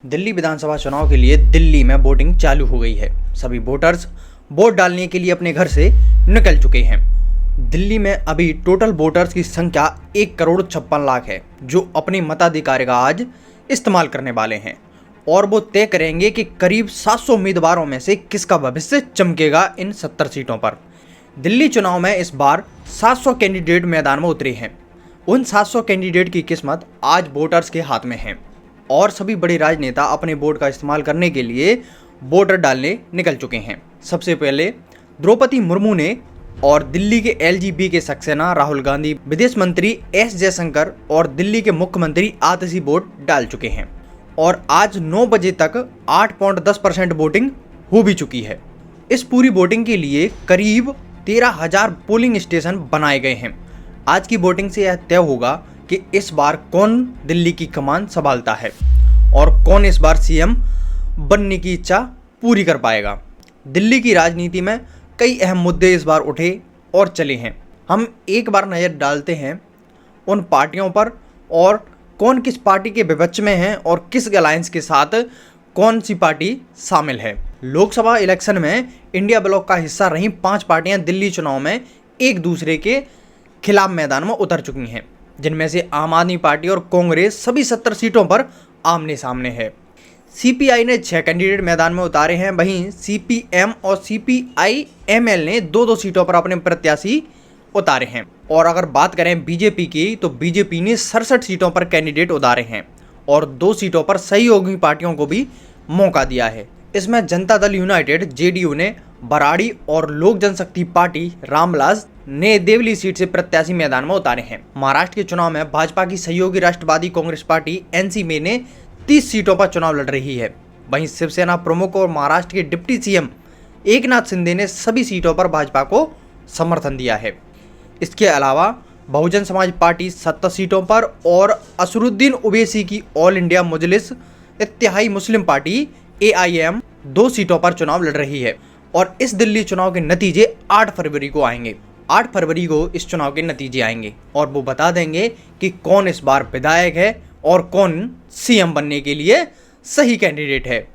दिल्ली विधानसभा चुनाव के लिए दिल्ली में वोटिंग चालू हो गई है। सभी वोटर्स वोट डालने के लिए अपने घर से निकल चुके हैं। दिल्ली में अभी टोटल वोटर्स की संख्या 1,56,00,000 है, जो अपने मताधिकार का आज इस्तेमाल करने वाले हैं और वो तय करेंगे कि करीब 700 उम्मीदवारों में से किसका भविष्य चमकेगा इन 70 सीटों पर। दिल्ली चुनाव में इस बार 700 कैंडिडेट मैदान में उतरे हैं। उन 700 कैंडिडेट की किस्मत आज वोटर्स के हाथ में है और सभी बड़े राजनेता अपने वोट का इस्तेमाल करने के लिए वोटर डालने निकल चुके हैं। सबसे पहले द्रौपदी मुर्मू ने और दिल्ली के एलजीबी के सक्सेना राहुल गांधी, विदेश मंत्री एस जयशंकर और दिल्ली के मुख्यमंत्री आतिशी वोट डाल चुके हैं और आज 9 बजे तक 8.10% वोटिंग हो भी चुकी है। इस पूरी वोटिंग के लिए करीब 13,000 पोलिंग स्टेशन बनाए गए हैं। आज की वोटिंग से यह तय होगा कि इस बार कौन दिल्ली की कमान संभालता है और कौन इस बार सीएम बनने की इच्छा पूरी कर पाएगा। दिल्ली की राजनीति में कई अहम मुद्दे इस बार उठे और चले हैं। हम एक बार नज़र डालते हैं उन पार्टियों पर और कौन किस पार्टी के विपक्ष में है और किस अलायंस के साथ कौन सी पार्टी शामिल है। लोकसभा इलेक्शन में इंडिया ब्लॉक का हिस्सा रही 5 पार्टियां दिल्ली चुनाव में एक दूसरे के खिलाफ मैदान में उतर चुकी हैं, जिनमें से आम आदमी पार्टी और कांग्रेस सभी 70 सीटों पर आमने सामने है। सीपीआई ने 6 कैंडिडेट मैदान में उतारे हैं, वहीं सीपीएम और सीपीआई-एमएल ने 2-2 सीटों पर अपने प्रत्याशी उतारे हैं। और अगर बात करें बीजेपी की, तो बीजेपी ने 67 सीटों पर कैंडिडेट उतारे हैं और 2 सीटों पर सहयोगी पार्टियों को भी मौका दिया है। इसमें जनता दल यूनाइटेड जेडीयू ने बराड़ी और लोक जनशक्ति पार्टी रामविलास ने देवली सीट से प्रत्याशी मैदान में उतारे हैं। महाराष्ट्र के चुनाव में भाजपा की सहयोगी राष्ट्रवादी कांग्रेस पार्टी एनसीपी ने 30 सीटों पर चुनाव लड़ रही है। वहीं शिवसेना प्रमुख और महाराष्ट्र के डिप्टी सीएम एकनाथ शिंदे ने सभी सीटों पर भाजपा को समर्थन दिया है। इसके अलावा बहुजन समाज पार्टी 70 सीटों पर और असरुद्दीन ओवैसी की All India Majlis Ittehadi Muslim party AIM 2 सीटों पर चुनाव लड़ रही है और इस दिल्ली चुनाव के नतीजे 8 फरवरी को आएंगे। 8 फरवरी को इस चुनाव के नतीजे आएंगे और वो बता देंगे कि कौन इस बार विधायक है और कौन सीएम बनने के लिए सही कैंडिडेट है।